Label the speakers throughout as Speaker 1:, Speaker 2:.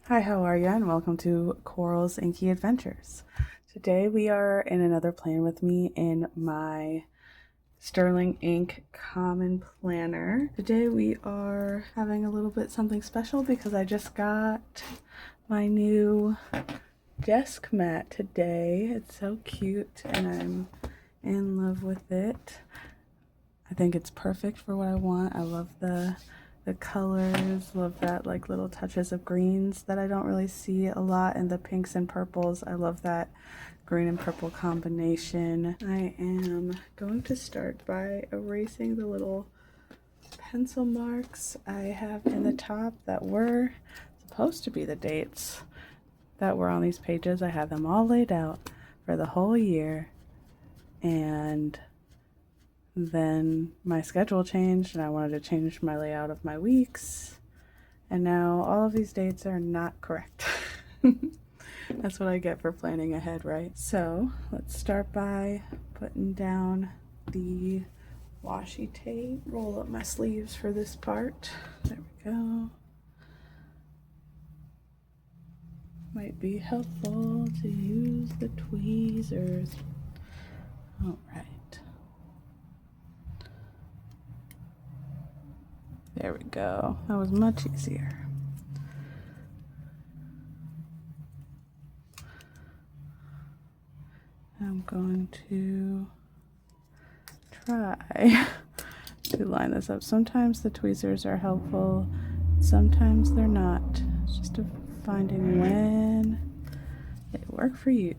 Speaker 1: Hi, how are you? And welcome to Coral's Inky Adventures. Today we are in another plan with me in my Sterling Ink Common Planner. Today we are having a little bit something special because I just got my new desk mat today. It's so cute and I'm in love with it. I think it's perfect for what I want. I love the colors, love that like little touches of greens that I don't really see a lot, and the pinks and purples. I love that green and purple combination. I am going to start by erasing the little pencil marks I have in the top that were supposed to be the dates that were on these pages. I have them all laid out for the whole year, and then my schedule changed and I wanted to change my layout of my weeks, and now all of these dates are not correct. That's what I get for planning ahead, right? So let's start by putting down the washi tape. Roll up my sleeves for this part. There we go. Might be helpful to use the tweezers. All right. There we go. That was much easier. I'm going to try to line this up. Sometimes the tweezers are helpful, sometimes they're not. It's just finding when they work for you.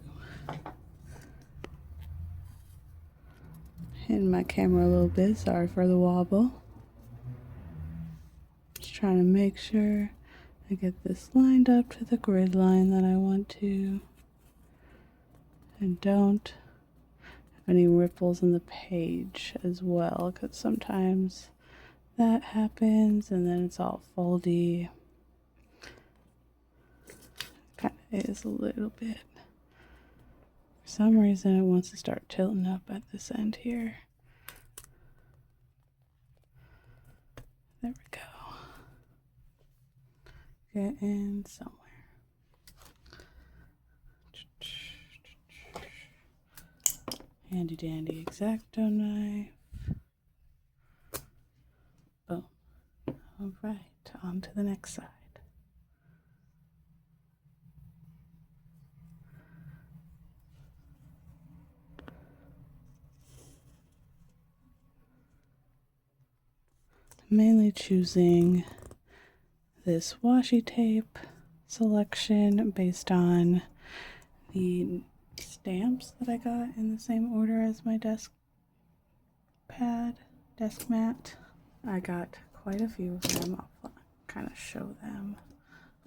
Speaker 1: Hitting my camera a little bit, sorry for the wobble. Just trying to make sure I get this lined up to the grid line that I want to, and don't have any ripples in the page as well, because sometimes that happens and then it's all foldy. Kind of is a little bit. For some reason it wants to start tilting up at this end here. There we go. Get in somewhere. Handy dandy X-Acto knife. Boom. All right, on to the next side. Mainly choosing this washi tape selection based on the stamps that I got in the same order as my desk mat. I got quite a few of them. I'll kind of show them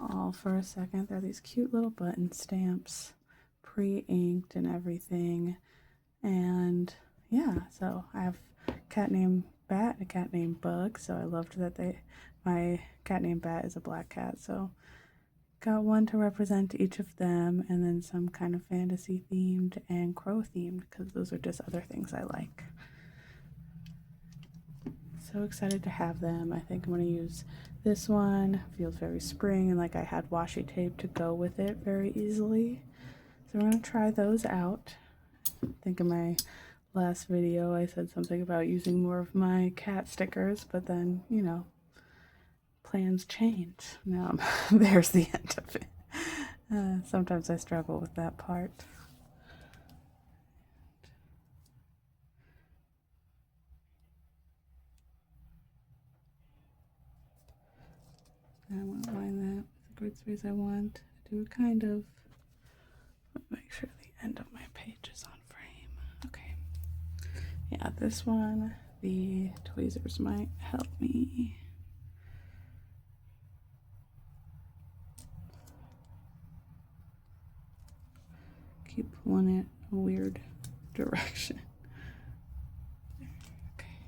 Speaker 1: all for a second. They're these cute little button stamps, pre-inked and everything. And yeah, so I have a cat named Bat and a cat named Bug, so I loved that my cat named Bat is a black cat, so got one to represent each of them, and then some kind of fantasy themed and crow themed, because those are just other things I like. So excited to have them. I think I'm going to use this one. Feels very spring, and like I had washi tape to go with it very easily. So we're going to try those out. I think in my last video I said something about using more of my cat stickers, but then, you know, plans change. Now there's the end of it. Sometimes I struggle with that part. I want to line that with the grid space I want. Do a kind of, make sure the end of my page is on frame. Okay. Yeah, this one, the tweezers might help me. Keep pulling it a weird direction. Okay.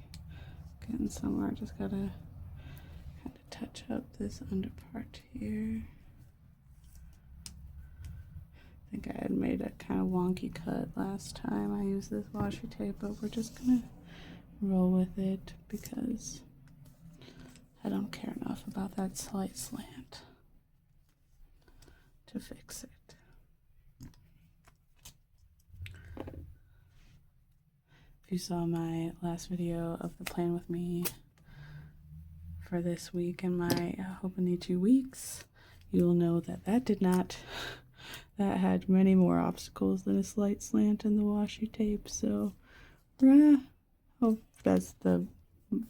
Speaker 1: Getting somewhere. Just gotta kind of touch up this under part here. I think I had made a kind of wonky cut last time I used this washi tape, but we're just gonna roll with it because I don't care enough about that slight slant. to fix it. If you saw my last video of the plan with me for this week and my Hobonichi weeks, you'll know that that had many more obstacles than a slight slant in the washi tape, so we're gonna hope that's the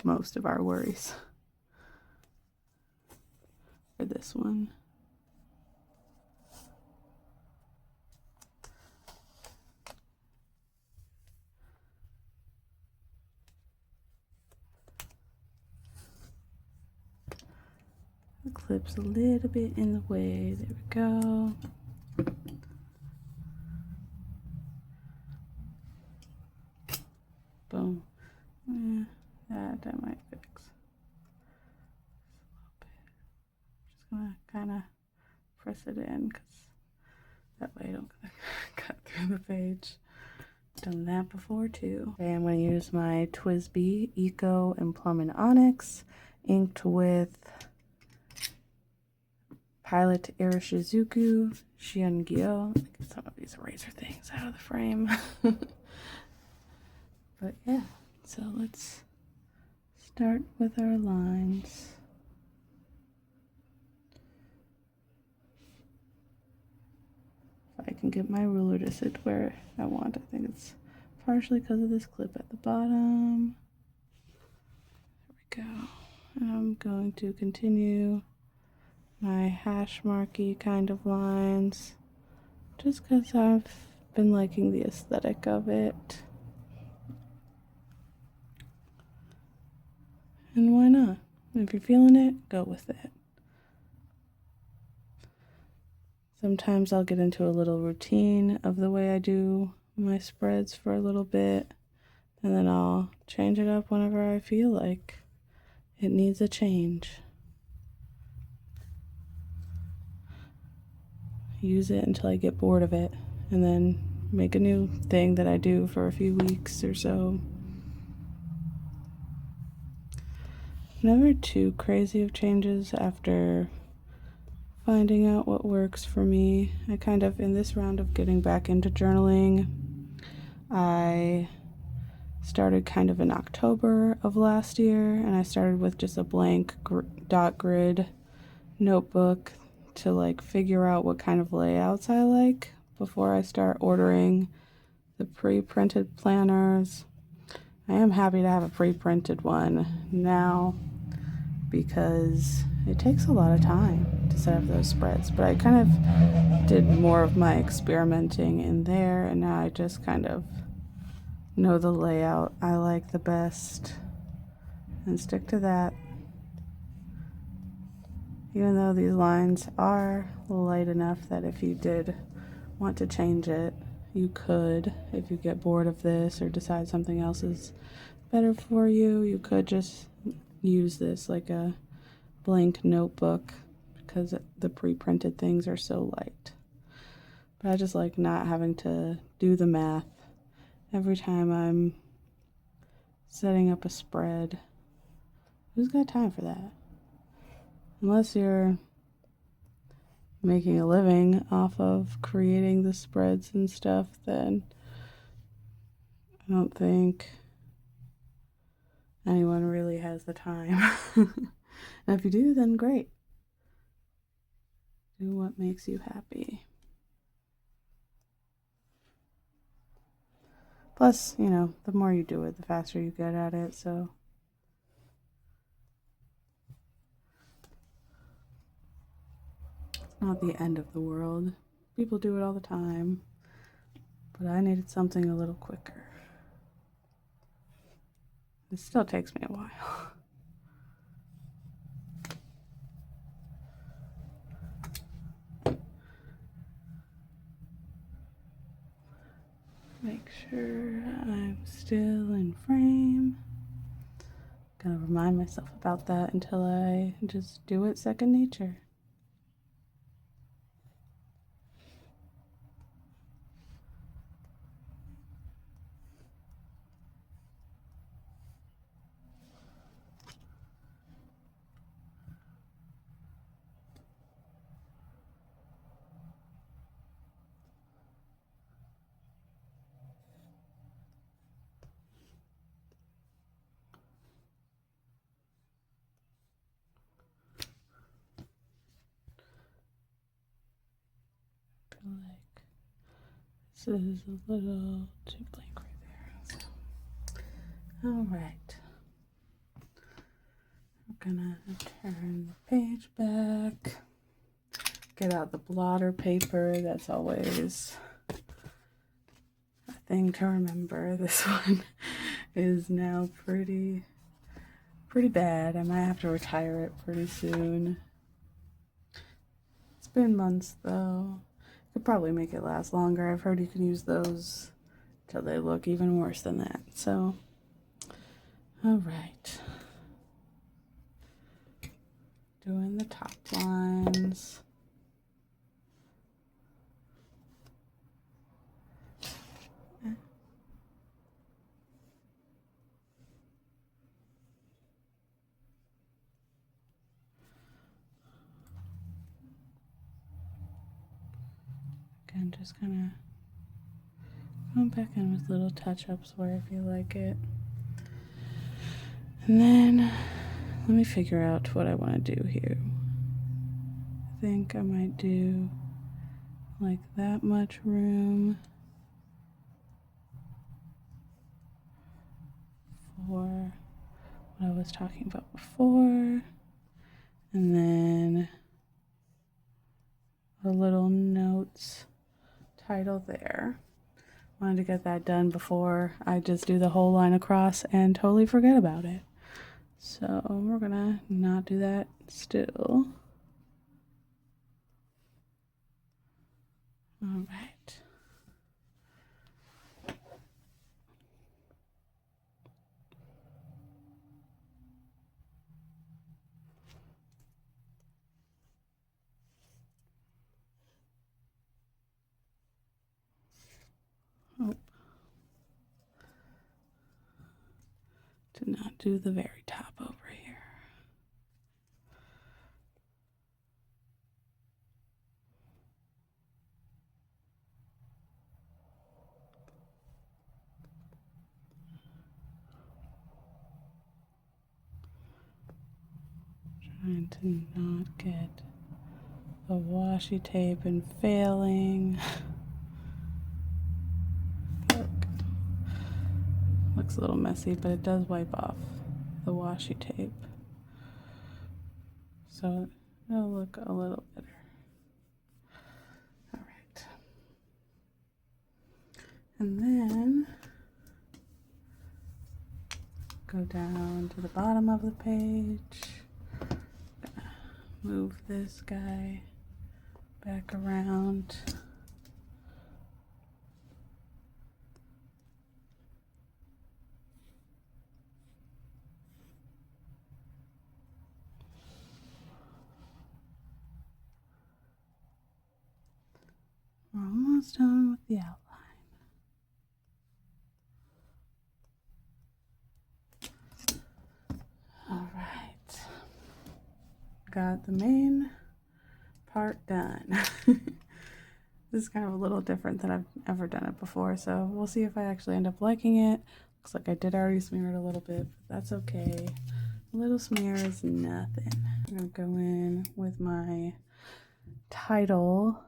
Speaker 1: most of our worries for this one. The clip's a little bit in the way. There we go. Boom. That I might fix. Just gonna kind of press it in because that way I don't cut through the page. Done that before too. Okay, I'm gonna use my TWSBI Eco and Plum and Onyx, inked with Pilot Irishizuku Shiangyo. Get some of these eraser things out of the frame. But yeah, so let's start with our lines. If I can get my ruler to sit where I want, I think it's partially because of this clip at the bottom. There we go. And I'm going to continue my hash marky kind of lines just because I've been liking the aesthetic of it. And why not? If you're feeling it, go with it. Sometimes I'll get into a little routine of the way I do my spreads for a little bit, and then I'll change it up whenever I feel like it needs a change. Use it until I get bored of it, and then make a new thing that I do for a few weeks or so. Never too crazy of changes after finding out what works for me. I kind of, in this round of getting back into journaling, I started kind of in October of last year, and I started with just a blank dot grid notebook to like figure out what kind of layouts I like before I start ordering the pre-printed planners. I am happy to have a pre-printed one now because it takes a lot of time to set up those spreads, but I kind of did more of my experimenting in there, and now I just kind of know the layout I like the best and stick to that. Even though these lines are light enough that if you did want to change it, you could. If you get bored of this or decide something else is better for you, you could just use this like a blank notebook because the pre-printed things are so light. But I just like not having to do the math every time I'm setting up a spread. Who's got time for that? Unless you're making a living off of creating the spreads and stuff, then I don't think anyone really has the time. And if you do, then great. Do what makes you happy. Plus, you know, the more you do it, the faster you get at it, so. It's not the end of the world. People do it all the time. But I needed something a little quicker. It still takes me a while. Make sure I'm still in frame. Gotta remind myself about that until I just do it second nature. This is a little too blank right there. All right. I'm gonna turn the page back. Get out the blotter paper. That's always a thing to remember. This one is now pretty bad. I might have to retire it pretty soon. It's been months though. Could probably make it last longer. I've heard you can use those till they look even worse than that. So, all right. Doing the top lines. Again, just kind of going back in with little touch-ups where I feel like it. And then let me figure out what I want to do here. I think I might do like that much room for what I was talking about before. And then a little notes title there. Wanted to get that done before I just do the whole line across and totally forget about it. So we're gonna not do that still. All right. Oh. Did not do the very top over here. Trying to not get the washi tape and failing. Look. Looks a little messy, but it does wipe off the washi tape. So it'll look a little better. All right. And then go down to the bottom of the page. Move this guy back around. We're almost done with the outline. All right. Got the main part done. This is kind of a little different than I've ever done it before, so we'll see if I actually end up liking it. Looks like I did already smear it a little bit, but that's okay. A little smear is nothing. I'm gonna go in with my title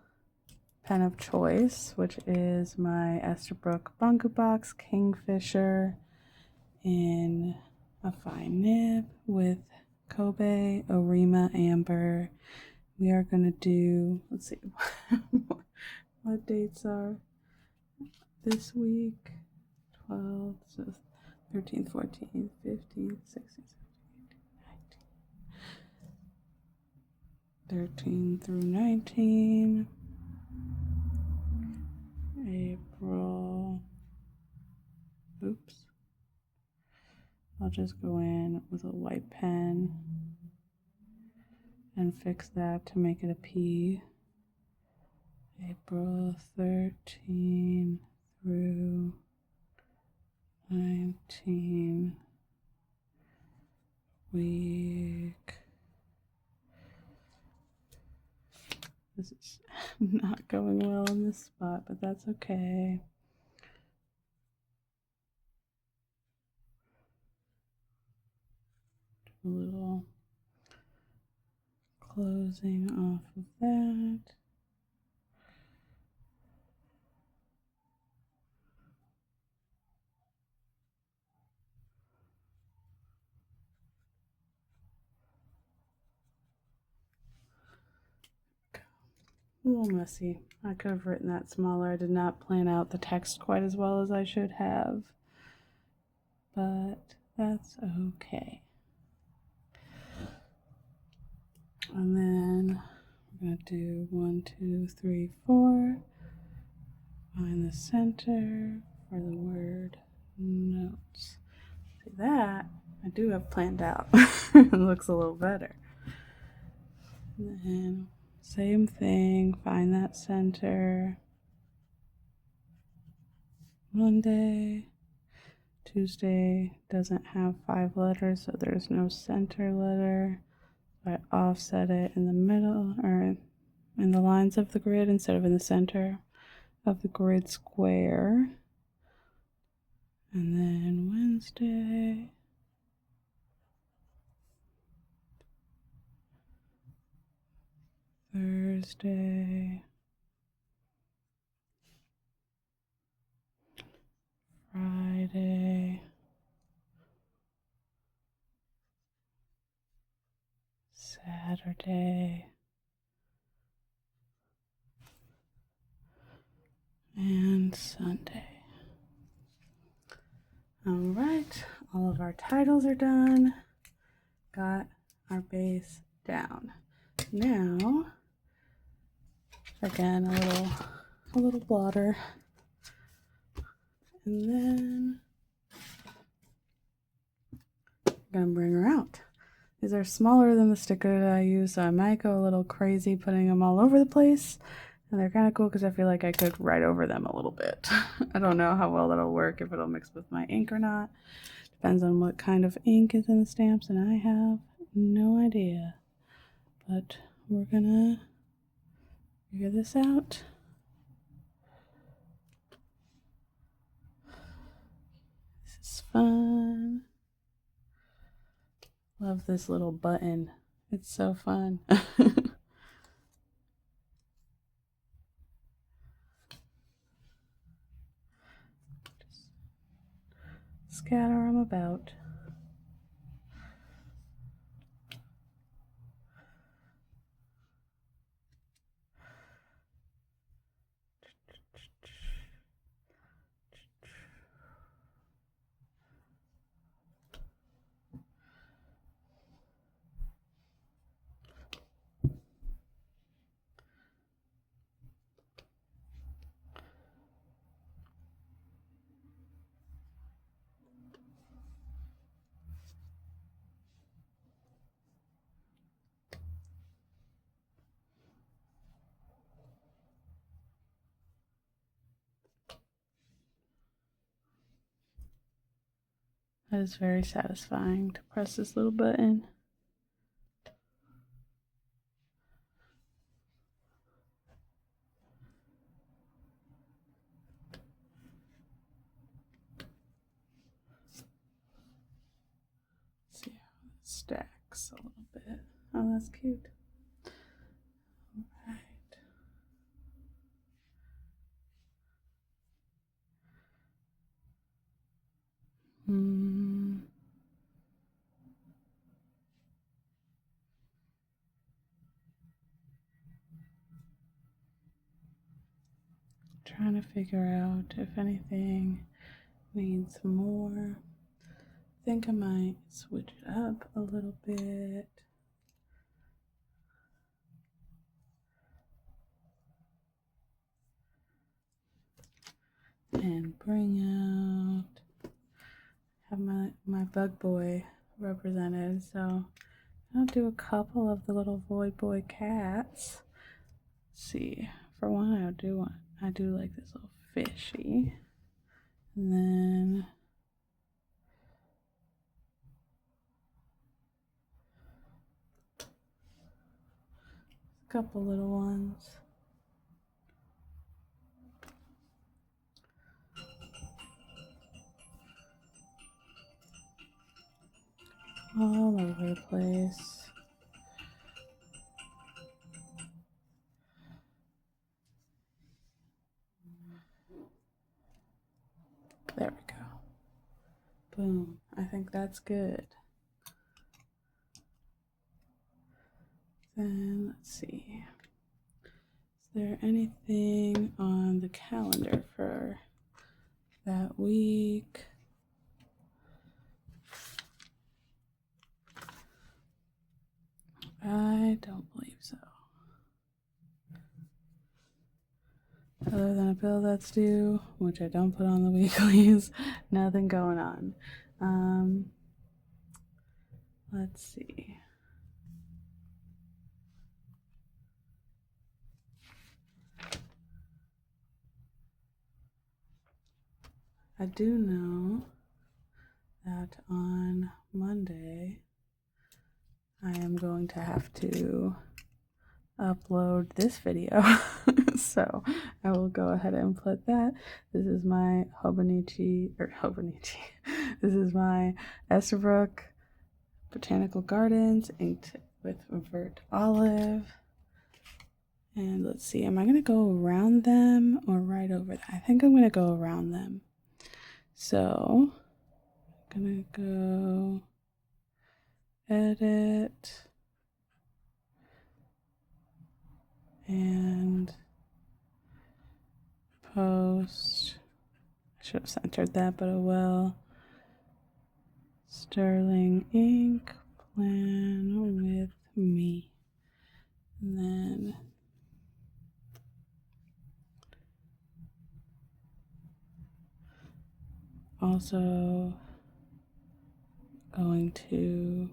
Speaker 1: pen of choice, which is my Esterbrook Bungu Box Kingfisher in a fine nib with Kobe Orima Amber. We are going to do, let's see what dates are this week. 12, so 13, 14, 15, 16, 17, 18, 19. 13 through 19. April. Oops. I'll just go in with a white pen and fix that to make it a P. April 13 through 19 week. This is not going well in this spot, but that's okay. A little closing off of that. A little messy. I could have written that smaller. I did not plan out the text quite as well as I should have. But that's okay. And then we're going to do 1, 2, 3, 4. Find the center for the word notes. See that? I do have planned out. It looks a little better. And then same thing, find that center. Monday. Tuesday doesn't have 5 letters, so there's no center letter. I offset it in the middle or in the lines of the grid instead of in the center of the grid square. And then Wednesday. Thursday. Friday. Saturday. And Sunday. All right, all of our titles are done. Got our base down. Now, again, a little blotter. And then I'm gonna bring her out. These are smaller than the sticker that I use, so I might go a little crazy putting them all over the place. And they're kind of cool because I feel like I could write over them a little bit. I don't know how well that'll work, if it'll mix with my ink or not. Depends on what kind of ink is in the stamps, and I have no idea. But we're gonna figure this out. This is fun. Love this little button. It's so fun. Scatter them about. That is very satisfying to press this little button. See how it stacks a little bit. Oh, that's cute. All right. Trying to figure out if anything needs more. I think I might switch it up a little bit. And bring out, have my bug boy represented. So I'll do a couple of the little void boy cats. Let's see, for one I do like this little fishy. And then a couple little ones. All over the place. There we go. Boom. I think that's good. Then let's see. there anything on the calendar for that week? I don't believe so. Other than a bill that's due, which I don't put on the weeklies, nothing going on. Let's see. I do know that on Monday I am going to have to upload this video. So I will go ahead and put that. This is my Hobonichi. This is my Estabrook Botanical Gardens inked with Vert Olive. And let's see, am I going to go around them or right over that? I think I'm going to go around them. So I'm going to go edit and post. I should have centered that, but oh well. Sterling ink, plan with me. And then also going to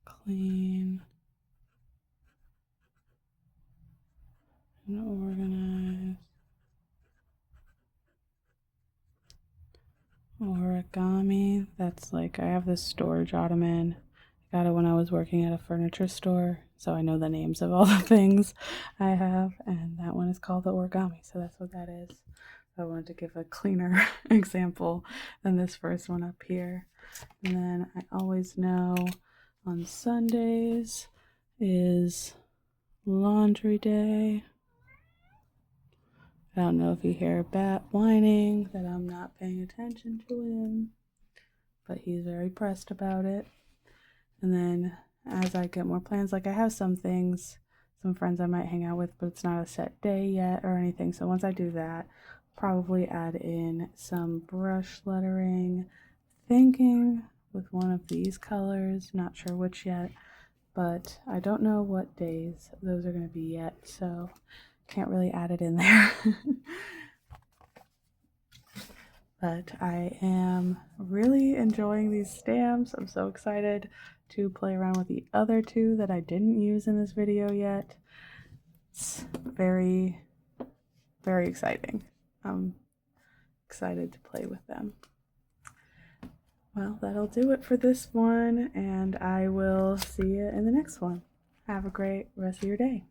Speaker 1: clean and organize. Origami, that's like, I have this storage ottoman. I got it when I was working at a furniture store, so I know the names of all the things I have, and that one is called the origami, so that's what that is. I wanted to give a cleaner example than this first one up here. And then I always know on Sundays is laundry day. I don't know if you hear a bat whining that I'm not paying attention to him, but he's very pressed about it. And then as I get more plans, like I have some things, some friends I might hang out with, but it's not a set day yet or anything. So once I do that, probably add in some brush lettering, thinking with one of these colors, not sure which yet, but I don't know what days those are going to be yet, so can't really add it in there. But I am really enjoying these stamps. I'm so excited to play around with the other two that I didn't use in this video yet. It's very, very exciting. I'm excited to play with them. Well, that'll do it for this one, and I will see you in the next one. Have a great rest of your day.